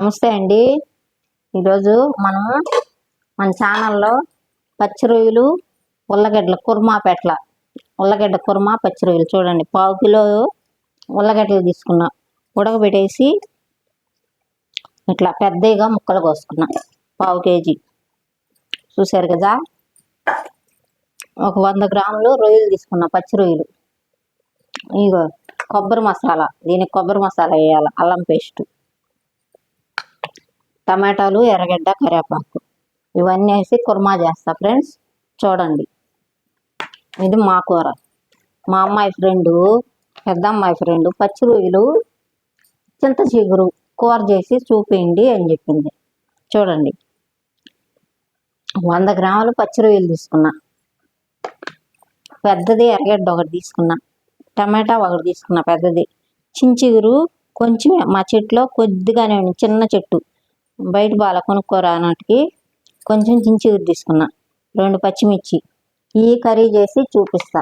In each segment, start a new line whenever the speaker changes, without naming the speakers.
నమస్తే అండి. ఈరోజు మనం మన ఛానల్లో పచ్చి రొయ్యలు ఉల్లగడ్డల కుర్మా ఉల్లగడ్డ కుర్మా పచ్చి రొయ్యలు చూడండి. పావు కిలో ఉల్లగడ్డలు తీసుకున్నా, ఉడకబెట్టేసి ఇట్లా పెద్దగా ముక్కలు కోసుకున్నా. పావు కేజీ చూసారు కదా. ఒక 100 గ్రాములు రొయ్యలు తీసుకున్నా, పచ్చి రొయ్యలు. ఇగో కొబ్బరి మసాలా, దీనికి కొబ్బరి మసాలా వేయాలి, అల్లం పేస్టు, టమాటాలు, ఎర్రగడ్డ, కరివేపాకు ఇవన్నీ వేసి కుర్మా చేస్తా ఫ్రెండ్స్. చూడండి, ఇది మా కూర. మా అమ్మాయి ఫ్రెండు, పెద్ద అమ్మాయి ఫ్రెండు పచ్చి రొయ్యలు చింత చిగురు కూర చేసి చూపిండి అని చెప్పింది. చూడండి, 100 గ్రాములు పచ్చి రొయ్యలు తీసుకున్నా, పెద్దది ఎర్రగడ్డ ఒకటి తీసుకున్నా, టమాటా ఒకటి తీసుకున్నా పెద్దది, చించిగురు కొంచెమే మా చెట్లో కొద్దిగానే చిన్న చెట్టు, బయట బాల కొనుక్కోరానాటికి కొంచెం చించిగురు తీసుకున్నా, 2 పచ్చిమిర్చి. ఈ కర్రీ చేసి చూపిస్తా.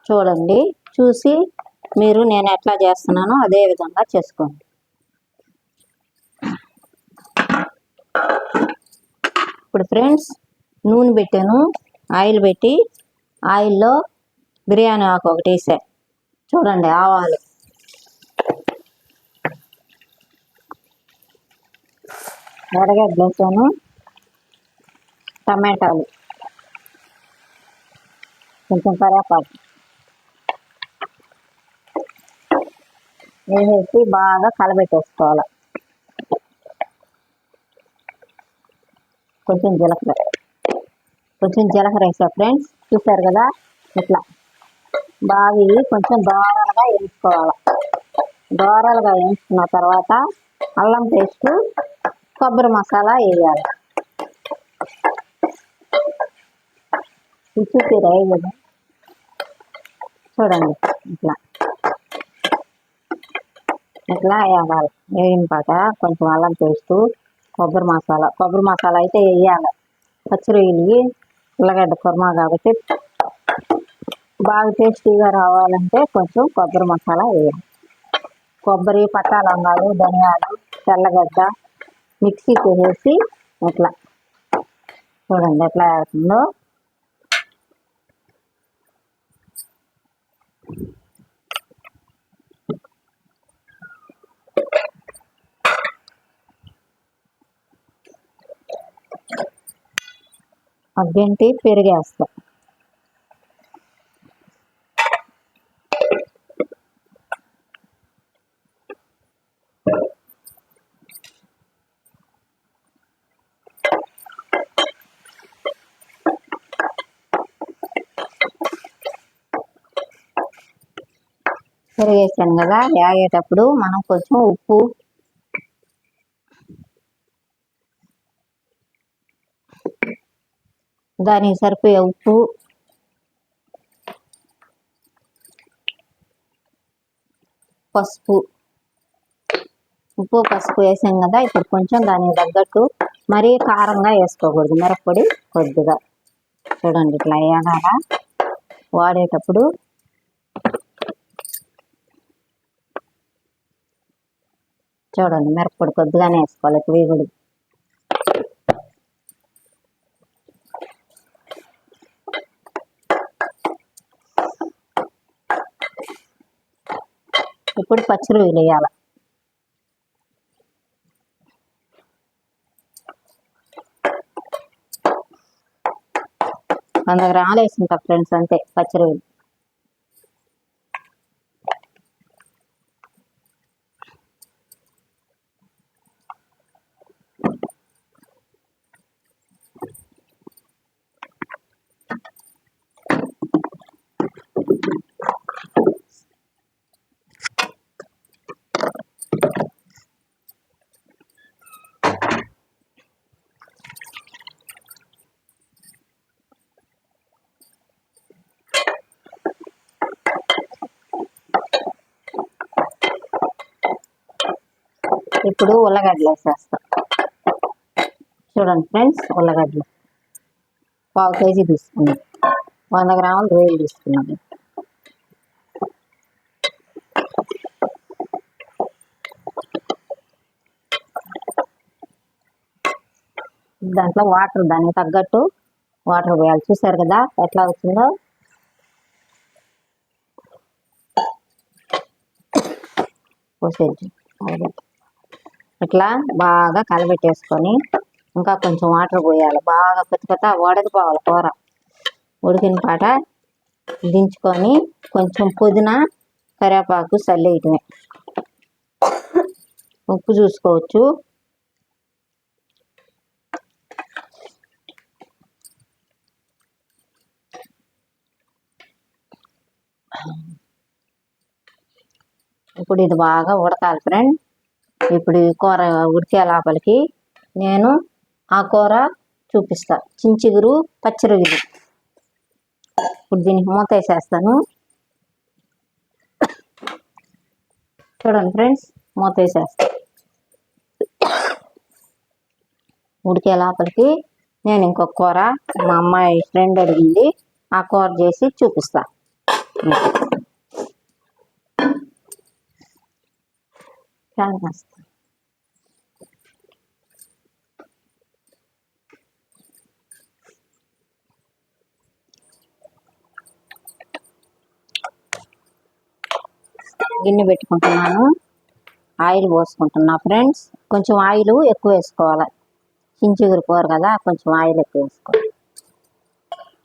చూడండి, చూసి మీరు నేను ఎట్లా చేస్తున్నానో అదే విధంగా చేసుకోండి. ఇప్పుడు ఫ్రెండ్స్ నూనె పెట్టాను, ఆయిల్ పెట్టి ఆయిల్లో బిర్యానీ ఆకు ఒకటి వేసా. చూడండి, ఆవాలు, ఎర్రగడ్డలు వేసాను, టమాటాలు, కొంచెం కరివేపాకు వేసేసి బాగా కలబెట్టేసుకోవాలి. కొంచెం జీలకర్ర వేసా ఫ్రెండ్స్. చూసారు కదా, ఇట్లా బాగా ఇవి కొంచెం దోరలుగా వేయించుకోవాలి. దోరలుగా వేయించుకున్న తర్వాత అల్లం పేస్టు, కొబ్బరి మసాలా వేయాలి. చూసిరా కదా, చూడండి, ఇట్లా వేయాలి. వేగిన పాట కొంచెం అల్లం పేస్టు, కొబ్బరి మసాలా అయితే వేయాలి. పచ్చి రొయ్యలు ఉల్లగడ్డ కుర్మా కాబట్టి బాగా టేస్టీగా రావాలంటే కొంచెం కొబ్బరి మసాలా వేయాలి. కొబ్బరి, పట్టా లవంగాలు, ధనియాలు, తెల్లగడ్డ మిక్సీకి వేసి ఇట్లా చూడండి ఎట్లా వేస్తుందో. అదేంటి పెరిగేస్తా. పెరిగేసాను కదా, వేగేటప్పుడు మనం కొంచెం ఉప్పు, దానికి సరిపోయే ఉప్పు, పసుపు వేసాం కదా. ఇప్పుడు కొంచెం దానికి తగ్గట్టు మరీ కారంగా వేసుకోకూడదు, మిరప్పొడి కొద్దిగా. చూడండి, ఇట్లా వేయాలా వాడేటప్పుడు. చూడండి, మిరప్పొడి కొద్దిగానే వేసుకోవాలి, వేగుడు. ఇప్పుడు పచ్చి రొయ్యలు వేయాలి. వంద గ్రాములు వేసింటా ఫ్రెండ్స్, అంతే పచ్చి రొయ్యలు. ఇప్పుడు ఉల్లగడ్డలు వేసేస్తాం. చూడండి ఫ్రెండ్స్, ఉల్లగడ్డలు పావు కేజీ తీసుకున్నాం, 100 గ్రాములు రొయ్యలు తీసుకున్నాం. దాంట్లో వాటర్ దానికి తగ్గట్టు వాటర్ పోయాలి. చూసారు కదా ఎట్లా వచ్చిందో. పోసేది ఇట్లా బాగా కలబెట్టేసుకొని ఇంకా కొంచెం వాటర్ పోయాలి. బాగా కొత్త ఉడకిపోవాలి కూర. ఉడికిన పాట దించుకొని కొంచెం పుదీనా కరివేపాకు చల్లేయటమే. ఉప్పు చూసుకోవచ్చు. ఇప్పుడు ఇది బాగా ఉడకాలి ఫ్రెండ్. ఇప్పుడు ఈ కూర ఉడికే లోపలికి నేను ఆ కూర చూపిస్తా. చించిగురు పచ్చిరొయ్యలు. ఇప్పుడు దీనికి మూత వేసేస్తాను. చూడండి ఫ్రెండ్స్, మూత వేసేస్తా. ఉడికే లోపలికి నేను ఇంకొక కూర మా అమ్మాయి ఫ్రెండ్ అడిగింది, ఆ కూర చేసి చూపిస్తా. గిన్నె పెట్టుకుంటున్నాను. ఆయిల్ పోసుకుంటున్నా ఫ్రెండ్స్. కొంచెం ఆయిల్ ఎక్కువ వేసుకోవాలి. చించిగురు కూర కదా, కొంచెం ఆయిల్ ఎక్కువ వేసుకోవాలి.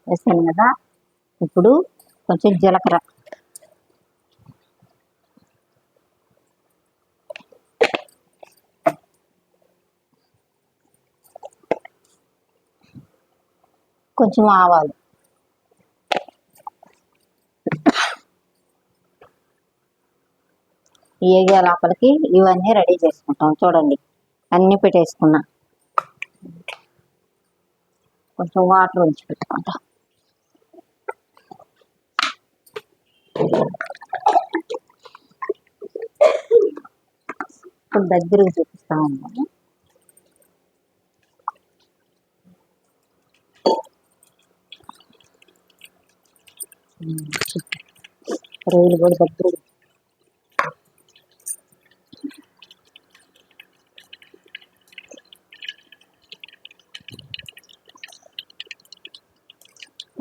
వేసాను కదా. ఇప్పుడు కొంచెం జీలకర్ర, కొంచెం ఆవాలు, ఏగే లోపలికి ఇవన్నీ రెడీ చేసుకుంటాం. చూడండి అన్నీ పెట్టేసుకున్నా. కొంచెం వాటర్ ఉంచి పెట్టుకుంటా. ఇప్పుడు దగ్గరకు చూపిస్తా ఉన్నాను. రొయ్యలు కూడా దగ్గర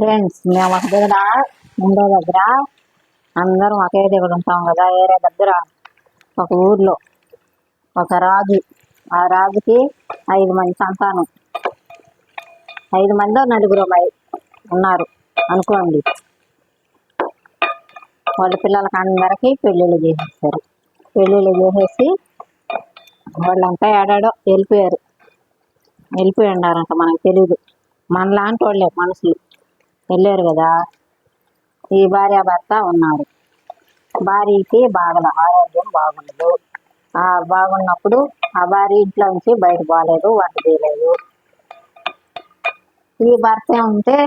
ఫ్రెండ్స్. మేము ఒక దగ్గర ఉండే దగ్గర అందరం ఒకే దగ్గర ఉంటాం కదా. వేరే దగ్గర ఒక ఊర్లో ఒక రాజు, ఆ రాజుకి 5 మంది సంతానం. 5 మందో 4 ఉన్నారు అనుకోండి. వాళ్ళ పిల్లలకి అందరికీ పెళ్ళిళ్ళు చేసేస్తారు. పెళ్ళిళ్ళు చేసేసి వాళ్ళంతా ఏడాడో వెళ్ళిపోయి ఉన్నారంట. మనకు తెలియదు. మనలాంటి వాళ్ళే మనుషులు వెళ్ళారు కదా. ఈ భార్యాభర్త ఉన్నారు. భార్యకి ఆరోగ్యం బాగుండదు. బాగున్నప్పుడు ఆ భార్య ఇంట్లో నుంచి బయట పోలేదు, వంట చేయలేదు. ఈ భర్త ఉంటే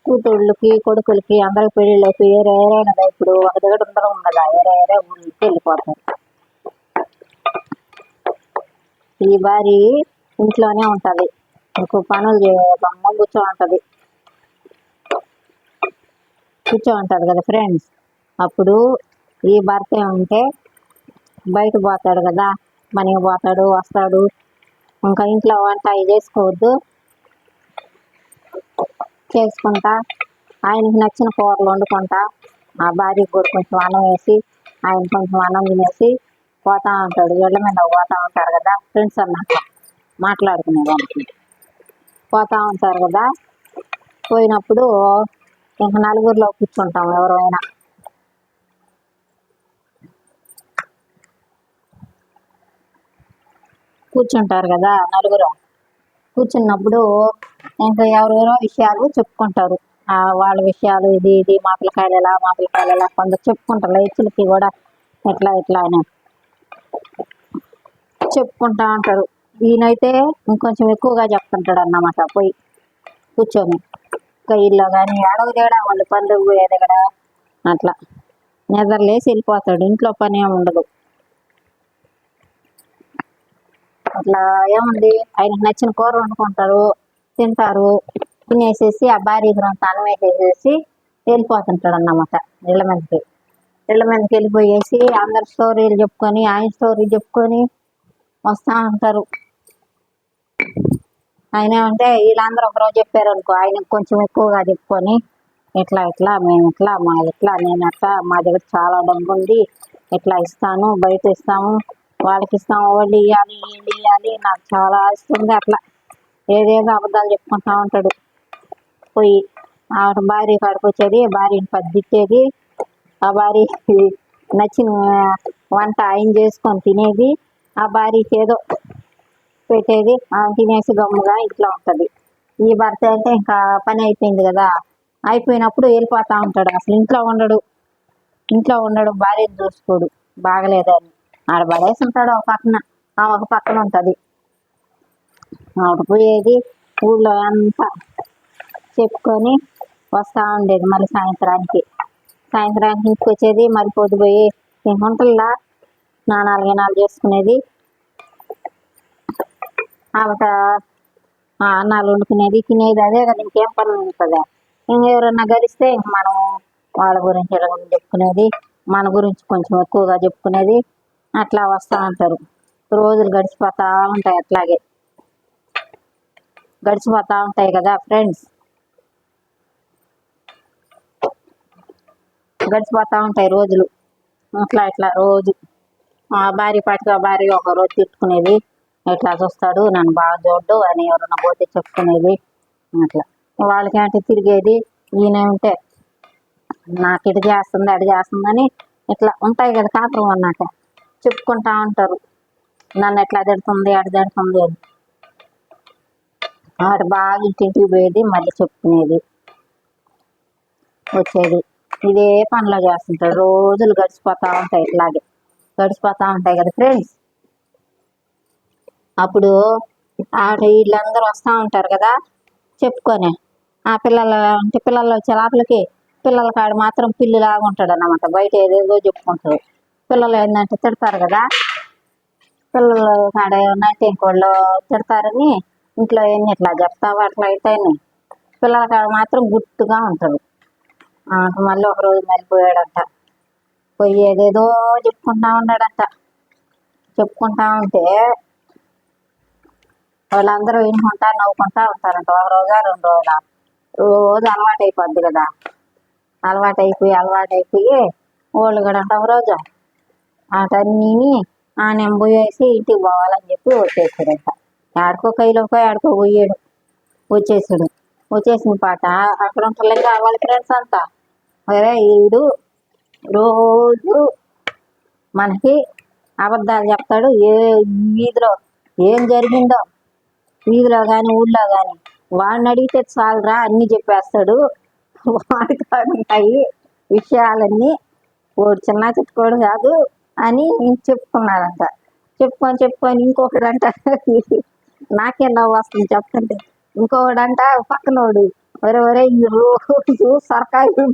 కూతుళ్ళకి కొడుకులకి అందరికి పెళ్ళిళ్ళకి ఏరైనా ఇప్పుడు ఒక దగ్గర ఉండడం ఉండదా, ఏరే ఊరికి వెళ్ళిపోతారు. ఈ భార్య ఇంట్లోనే ఉంటది, ఇంకో పనులు చేయకుండా కూర్చో ఉంటది కదా ఫ్రెండ్స్. అప్పుడు ఈ భర్త ఉంటే బయట పోతాడు కదా, మనకి పోతాడు వస్తాడు. ఇంకా ఇంట్లో వంట చేసుకోవద్దు, చేసుకుంటా ఆయనకి నచ్చిన కూరలు వండుకుంటా ఆ భార్యకి కూడా కొంచెం అన్నం వేసి ఆయన కొంచెం అన్నం తినేసి పోతా ఉంటాడు. ఇళ్ళ మీద పోతా ఉంటారు కదా ఫ్రెండ్స్ అన్నాక మాట్లాడుకునేదానికి పోతా ఉంటారు కదా. పోయినప్పుడు ఇంకా నలుగురిలో కూర్చుంటాం. ఎవరైనా కూర్చుంటారు కదా, నలుగురు కూర్చున్నప్పుడు ఇంకా ఎవరెవరో విషయాలు చెప్పుకుంటారు. వాళ్ళ విషయాలు ఇది మా పిల్లకాయలు ఎలా కొందరు చెప్పుకుంటారు. ఇచ్చులకి కూడా ఎట్లా అని చెప్పుకుంటా ఉంటారు. ఈయనైతే ఇంకొంచెం ఎక్కువగా చెప్తుంటాడు అన్నమాట. పోయి కూర్చొని కయ్యిల్లో కానీ అడవి తేడా వాళ్ళు పండుగ పోయేది కదా, అట్లా నిద్రలేసి వెళ్ళిపోతాడు. ఇంట్లో పని ఏమి ఉండదు. అట్లా ఏముంది, ఆయనకు నచ్చిన కూర వండుకుంటారు, తింటారు. తినేసేసి ఆ భార్యకి అన్నం వేసేసి వెళ్ళిపోతుంటాడు అన్నమాట. ఇళ్ళ మీదకి వెళ్ళిపోయేసి అందరు స్టోరీలు చెప్పుకొని ఆయన స్టోరీ చెప్పుకొని వస్తూ ఉంటారు. ఆయన అంటే వీళ్ళందరూ ఒకరోజు చెప్పారు అనుకో, ఆయనకు కొంచెం ఎక్కువగా చెప్పుకొని ఇట్లా ఇట్లా మేము ఇట్లా మా ఇట్లా నేను అట్లా మా దగ్గర చాలా డబ్బు ఉంది, ఇట్లా ఇస్తాను, బయట ఇస్తాము, వాళ్ళకి ఇస్తాము, వాళ్ళు ఇవ్వాలి వీళ్ళు ఇవ్వాలి, నాకు చాలా ఇస్తుంది, అట్లా ఏదేదో అబద్ధాలు చెప్పుకుంటా ఉంటాడు. పోయి ఆవిడ భార్య కాడికి వచ్చేది, భార్యని పద్దిట్టేది, ఆ భార్యకి నచ్చిన వంట ఆయన చేసుకొని తినేది, ఆ భార్యకి ఏదో పెట్టేది, ఆమె తినేసి గమ్ముగా ఇంట్లో ఉంటుంది. ఈ భర్త అంటే ఇంకా పని అయిపోయింది కదా, అయిపోయినప్పుడు వెళ్ళిపోతా ఉంటాడు, అసలు ఇంట్లో ఉండడు, భార్యను చూసుకోడు, బాగలేదని ఆడ పడేసి ఉంటాడు ఒక పక్కన, ఆ ఒక పక్కన ఉంటుంది. ఆవిడ పోయేది ఊళ్ళో అంతా చెప్పుకొని వస్తూ ఉండేది. మళ్ళీ సాయంత్రానికి ఇంటికి వచ్చేది, మరి పొద్దుపోయి వంటల్లా స్నానాలు గినాలు చేసుకునేది, ఆవిడ అన్నాలు వండుకునేది, తినేది, అదే కదా ఇంకేం పని ఉంటుందా. ఇంకెవరన్నా గడిస్తే ఇంక మనం వాళ్ళ గురించి ఇలా చెప్పుకునేది, మన గురించి కొంచెం ఎక్కువగా చెప్పుకునేది, అట్లా వస్తూ ఉంటారు. రోజులు గడిచిపోతూ ఉంటాయి, అట్లాగే గడిచిపోతూ ఉంటాయి కదా ఫ్రెండ్స్, గడిచిపోతూ ఉంటాయి రోజులు. ఇట్లా రోజు భార్య పాటిగా భార్య ఒక రోజు తిట్టుకునేది, ఇట్లా చూస్తాడు నన్ను బాగా చూడ్డు అని ఎవరన్నా పోతే చెప్పుకునేది. అట్లా వాళ్ళకి అంటే తిరిగేది, ఈయన ఉంటే నాకు ఇటు చేస్తుంది అటు చేస్తుందని ఇట్లా ఉంటాయి కదా, కాపురం అన్నాక చెప్పుకుంటా ఉంటారు, నన్ను ఎట్లా తిడుతుంది అటు తిడుతుంది అని. ఆవిడ బాగా ఇంటింటికి పోయేది, మళ్ళీ చెప్పుకునేది, వచ్చేది, ఇదే పనిలో చేస్తుంటాడు. రోజులు గడిచిపోతూ ఉంటాయి, ఇట్లాగే గడిచిపోతూ ఉంటాయి కదా ఫ్రెండ్స్. అప్పుడు ఆవిడ వీళ్ళందరూ వస్తూ ఉంటారు కదా చెప్పుకొని, ఆ పిల్లలు వచ్చే లోపలికి పిల్లల కాడ మాత్రం పిల్లిలాగా ఉంటాడు అన్నమాట, బయట ఏదేదో చెప్పుకుంటారు. పిల్లలు ఏంటంటే తిడతారు కదా, పిల్లలు కాడ ఏమన్నా అంటే ఇంకోళ్ళు తిడతారని ఇంట్లో ఎన్ని ఇట్లా చెప్తావు అట్లా అయితాయని పిల్లల కాడ మాత్రం గుట్టుగా ఉంటాడు. మళ్ళీ ఒకరోజు మళ్ళీపోయాడంట, పోయి ఏదేదో చెప్పుకుంటా ఉన్నాడంట. చెప్పుకుంటా ఉంటే వాళ్ళందరూ వినుకుంటా నవ్వుకుంటా ఉంటారంట. ఒక రోజా 2 రోజుల రోజు అలవాటు అయిపోద్ది కదా, అలవాటు అయిపోయి వాళ్ళు కూడా ఒక రోజు అటన్నీ నేను పోయేసి ఇంటికి పోవాలని చెప్పి వచ్చేసాడంట. ఆడుకో కైలోకో ఆడుకో పోయాడు, వచ్చేసిన పాట అక్కడ ఉంటారు వాళ్ళ ఫ్రెండ్స్ అంతా, వేరే ఈడు రోజు మనకి అబద్ధాలు చెప్తాడు, ఏ వీధిలో ఏం జరిగిందో వీధిలో కానీ ఊళ్ళో కానీ వాడిని అడిగితే చాలురా అన్నీ చెప్పేస్తాడు, వాడికి ఉంటాయి విషయాలన్నీ, వాడు చిన్న చిట్టుకోడు కాదు అని చెప్పుకున్నాడంట. చెప్పుకొని ఇంకొకడంట, నాకే నవ్వు వస్తుంది చెప్తుంటే, ఇంకొకడంట పక్కనోడు, ఒరే ఈ రోజు సొరకాయలు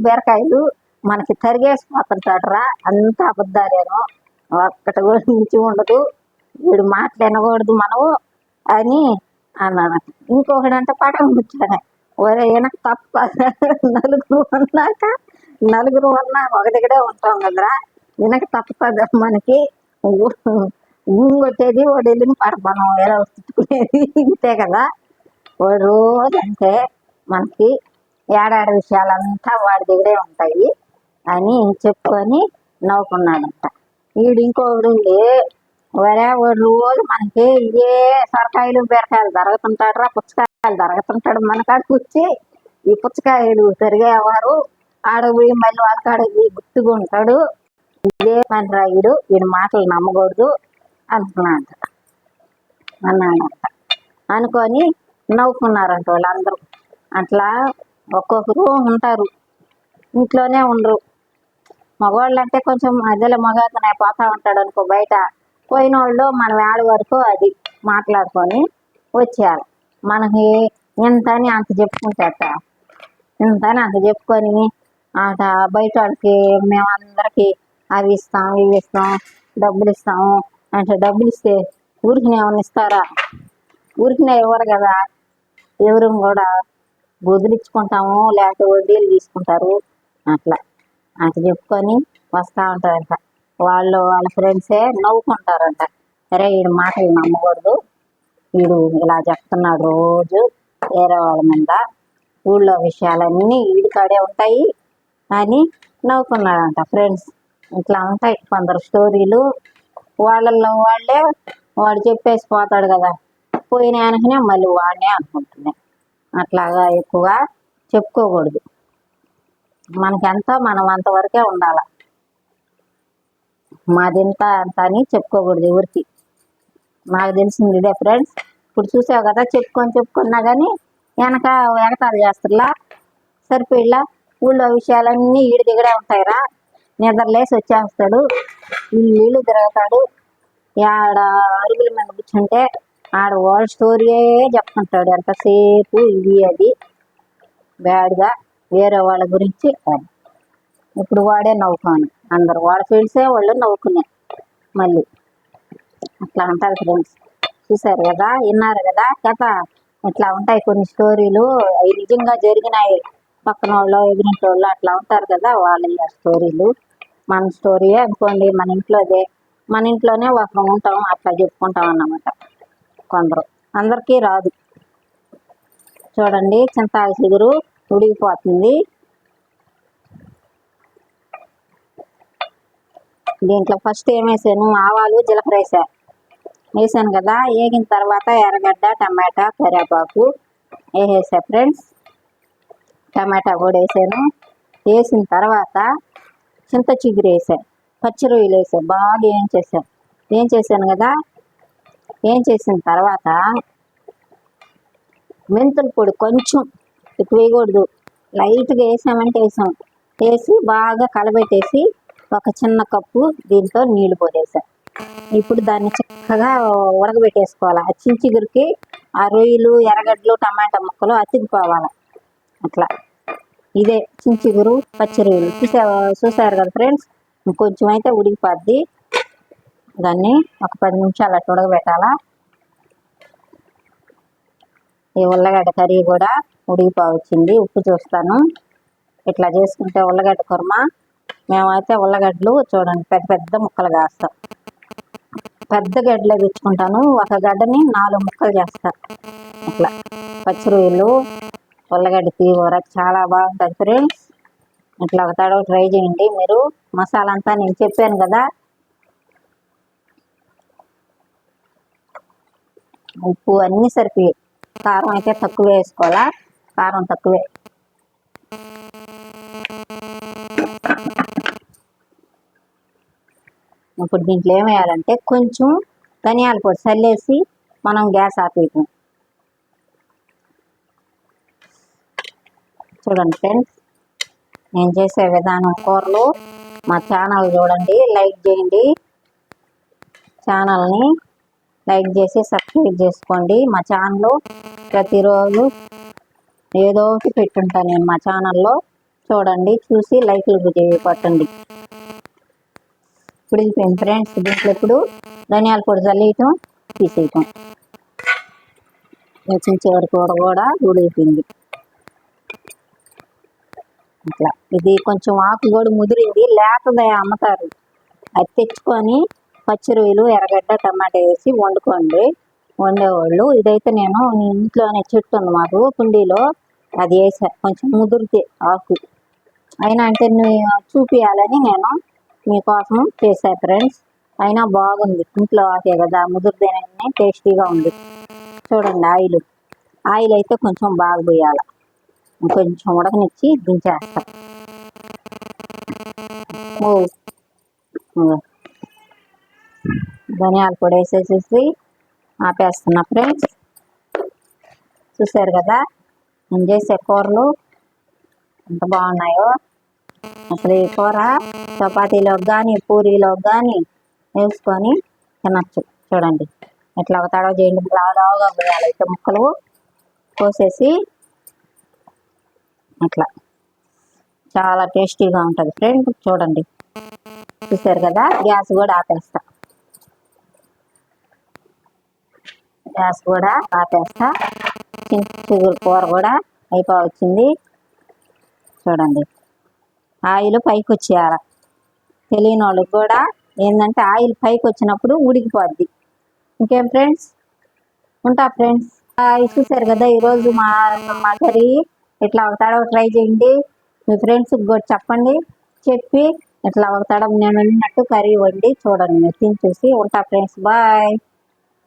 బీరకాయలు మనకి తరిగేసిపోతుంటాడు రా, అంత అబద్ధాలేనో ఒక్కటి కూడా మించి ఉండదు, వీడు మాటలు వినకూడదు మనము అని అన్నాడు. ఇంకొకడంట పక్కన కూర్చొని, ఒరే వెనక తప్ప నలుగురు అన్నా ఒక దగ్గరే ఉంటాం కదరా, వెనక తప్పుతుంది మనకి, కొట్టేది వాడు వెళ్ళిన పాట మనం ఎలా తిట్టుకునేది ఇంతే కదా, వాడు రోజు అంటే మనకి ఏడాది విషయాలంతా వాడి దగ్గరే ఉంటాయి అని చెప్పుకొని నవ్వుకున్నాడంట. వీడు ఇంకొకడు వాడు రోజు మనకి ఇదే సొరకాయలు బీరకాయలు జరుగుతుంటాడు రా, పుచ్చకాయలు జరుగుతుంటాడు మన కాడికి వచ్చి, ఈ పుచ్చకాయలు తిరిగేవారు ఆడపోయి మళ్ళీ వాళ్ళ కాడకి గుర్తుగా ఉంటాడు, ఇదే పని రా వీడి మాటలు నమ్మకూడదు అనుకున్నాడంట. అనుకొని నవ్వుకున్నారంట వాళ్ళందరూ. అట్లా ఒక్కొక్కరు ఉంటారు, ఇంట్లోనే ఉండరు. మగవాళ్ళు అంటే కొంచెం మధ్యలో మగతనే పోతా ఉంటాడు అనుకో, బయట పోయిన వాళ్ళు మనం ఏడు వరకు అది మాట్లాడుకొని వచ్చేయాలి. మనకి ఇంతని అంత చెప్పుకుంటాట, ఇంతని అంత చెప్పుకొని అట బయట వాళ్ళకి మేమందరికి అవి ఇస్తాం ఇవి ఇస్తాం డబ్బులు ఇస్తాము అంటే, డబ్బులు ఇస్తే ఊరికి ఏమైనా ఇస్తారా, ఊరికినే ఇవ్వరు కదా, ఎవరు కూడా వదిలించుకుంటాము లేకపోతే వడ్డీలు తీసుకుంటారు, అట్లా చెప్పుకొని వస్తూ ఉంటారంట. వాళ్ళ ఫ్రెండ్సే నవ్వుకుంటారంట, సరే వీడి మాటలు నమ్మకూడదు, వీడు ఇలా చెప్తున్నాడు రోజు వేరే వాళ్ళ మీద, ఊళ్ళో విషయాలన్నీ వీడి కాడే ఉంటాయి అని నవ్వుకున్నాడంట ఫ్రెండ్స్. ఇట్లా ఉంటాయి కొందరు స్టోరీలు. వాళ్ళల్లో వాళ్ళే వాడు చెప్పేసి పోతాడు కదా, పోయిన వెనకనే మళ్ళీ వాడినే అనుకుంటున్నాయి. అట్లాగా ఎక్కువగా చెప్పుకోకూడదు. మనకెంతో మనం అంతవరకే ఉండాలి. మాదింత అంత అని చెప్పుకోకూడదు ఎవరికి. నాకు తెలిసింది ఇదే ఫ్రెండ్స్. ఇప్పుడు చూసావు కదా, చెప్పుకున్నా కానీ వెనక ఎగతాలు చేస్తారులా, సరిపోయిలా. ఊళ్ళో విషయాలన్నీ ఈడు దిగడే ఉంటాయిరా, నిద్రలేసి వచ్చేస్తాడు, ఇల్లు తిరుగుతాడు, ఆడ అరుగుల మీద కూర్చుంటే ఆడ వాళ్ళ స్టోరీయే చెప్పుకుంటాడు ఎంతసేపు, ఇది అది బ్యాడ్గా వేరే వాళ్ళ గురించి. ఇప్పుడు వాడే నవ్వుకోను, అందరు వాళ్ళ ఫ్రెండ్సే వాళ్ళు నవ్వుకున్నాయి మళ్ళీ. అట్లా ఉంటుంది ఫ్రెండ్స్. చూసారు కదా, విన్నారు కదా కథ. ఇట్లా ఉంటాయి కొన్ని స్టోరీలు, అవి నిజంగా జరిగినాయి. పక్కన వాళ్ళు ఎదురింటి వాళ్ళు అట్లా ఉంటారు కదా, వాళ్ళ స్టోరీలు. మన స్టోరీయే అనుకోండి, మన ఇంట్లోదే, మన ఇంట్లోనే ఒకరు ఉంటాం, అట్లా చెప్పుకుంటాం అన్నమాట. కొందరు, అందరికీ రాదు. చూడండి చింతాకు చిగురు ఉడికిపోతుంది. దీంట్లో ఫస్ట్ ఏం వేసాను, ఆవాలు జీలకర్ర వేసాను కదా. వేగిన తర్వాత ఎర్రగడ్డ, టమాటా, కరివేపాకు వేసా ఫ్రెండ్స్. టమాటా కూడా వేసాను. వేసిన తర్వాత చింత చిగురు వేసాను, పచ్చి రొయ్యలు వేసాను, బాగా ఏం చేశాను కదా. ఏం చేసిన తర్వాత మెంతుల పొడి కొంచెం ఎక్కువ వేయకూడదు, లైట్గా వేసామంటే వేసి బాగా కలబెట్టేసి ఒక చిన్న కప్పు దీంతో నీళ్లు పోసేసాను. ఇప్పుడు దాన్ని చక్కగా ఉడకబెట్టేసుకోవాలి. ఆ చించిగురికి ఆ రొయ్యలు, ఎర్రగడ్డలు, టమాటా ముక్కలు అతికిపోవాలి. అట్లా ఇదే చించిగురు పచ్చి రొయ్యలు. చూసారు కదా ఫ్రెండ్స్. ఇంకొంచెం అయితే ఉడికిపోద్ది. దాన్ని ఒక 10 నిమిషాలు అట్లా ఉడకబెట్టాలా. ఈ ఉల్లగడ్డ కర్రీ కూడా ఉడికిపోవచ్చింది. ఉప్పు చూస్తాను. ఇట్లా చేసుకుంటే ఉల్లగడ్డ కుర్మ. మేమైతే ఉల్లగడ్డలు చూడండి పెద్ద పెద్ద ముక్కలు వేస్తాం. పెద్ద గడ్డలో తెచ్చుకుంటాను, ఒక గడ్డని 4 ముక్కలు చేస్తా. ఇట్లా పచ్చి రొయ్యలు, ఉల్లగడ్డ తీగూర చాలా బాగుంటుంది ఫ్రెండ్స్. ఇట్లా ఒక తడవ ట్రై చేయండి మీరు. మసాలా అంతా నేను చెప్పాను కదా. ఉప్పు అన్నీ సరిపోయి, కారం అయితే తక్కువ వేసుకోవాలా, కారం తక్కువే. ఇప్పుడు దీంట్లో ఏం వేయాలంటే కొంచెం ధనియాల పొడి చల్లేసి మనం గ్యాస్ ఆపేయటం. చూడండి ఫ్రెండ్స్, నేను చేసే విధానం కూరలు. మా ఛానల్ చూడండి, లైక్ చేయండి. ఛానల్ని లైక్ చేసి సబ్స్క్రైబ్ చేసుకోండి. మా ఛానల్ ప్రతిరోజు ఏదో ఒకటి పెట్టుంటాను నేను మా ఛానల్లో. చూడండి, చూసి లైక్లు పట్టండి. ఉడికిపోయింది ఫ్రెండ్స్. దీంట్లో ఇప్పుడు ధనియాల పొడి చల్లేయటం, తీసేయటం. చివరి కూర కూడా ఉడికిపోయింది. ఇట్లా ఇది కొంచెం ఆకు కూడా ముదిరింది, లేతదే అమ్ముతారు. అది తెచ్చుకొని పచ్చి రొయ్యలు, ఎర్రగడ్డ, టమాటా వేసి వండేవాళ్ళు. ఇదైతే నేను ఇంట్లోనే చెట్టు ఉంది మాకు కుండీలో, అది వేసా. కొంచెం ముదిరితే ఆకు అయినా అంటే చూపించాలని నేను మీకోసం చేసా ఫ్రెండ్స్. అయినా బాగుంది, ఇంట్లో ఆకే కదా, ముదిరితేనే టేస్టీగా ఉంది. చూడండి ఆయిల్ అయితే కొంచెం బాగా పోయాలి. కొంచెం ఉడకనిచ్చి దించేస్తా. ధనియాల పొడి వేసేసేసి ఆపేస్తున్నా ఫ్రెండ్స్. చూసారు కదా నేను చేసే కూరలు ఎంత బాగున్నాయో. అసలు ఈ కూర చపాతీలోకి కానీ పూరీలోకి కానీ వేసుకొని తినచ్చు. చూడండి ఇట్లా ఒక తడవ చేయండి, లావుగా పోయాలి. అయితే ముక్కలు కోసేసి అట్లా చాలా టేస్టీగా ఉంటుంది ఫ్రెండ్. చూడండి, చూసారు కదా. గ్యాస్ కూడా ఆపేస్తా. చిగురు కూర కూడా అయిపోవచ్చింది. చూడండి, ఆయిల్ పైకి వచ్చేయాలి. తెలియని వాళ్ళకి కూడా ఏంటంటే ఆయిల్ పైకి వచ్చినప్పుడు ఉడికిపోద్ది. ఇంకేం ఫ్రెండ్స్, ఉంటా ఫ్రెండ్స్. చూసారు కదా ఈరోజు మా మా కర్రీ ఇట్లా అవుతాడో ట్రై చేయండి. మీ ఫ్రెండ్స్కి కూడా చెప్పండి. చెప్పి ఇట్లా అవుతాడో నేను అన్నట్టు కర్రీ వండి చూడండి. మీరు తిని చూసి. ఉంటా ఫ్రెండ్స్, బాయ్.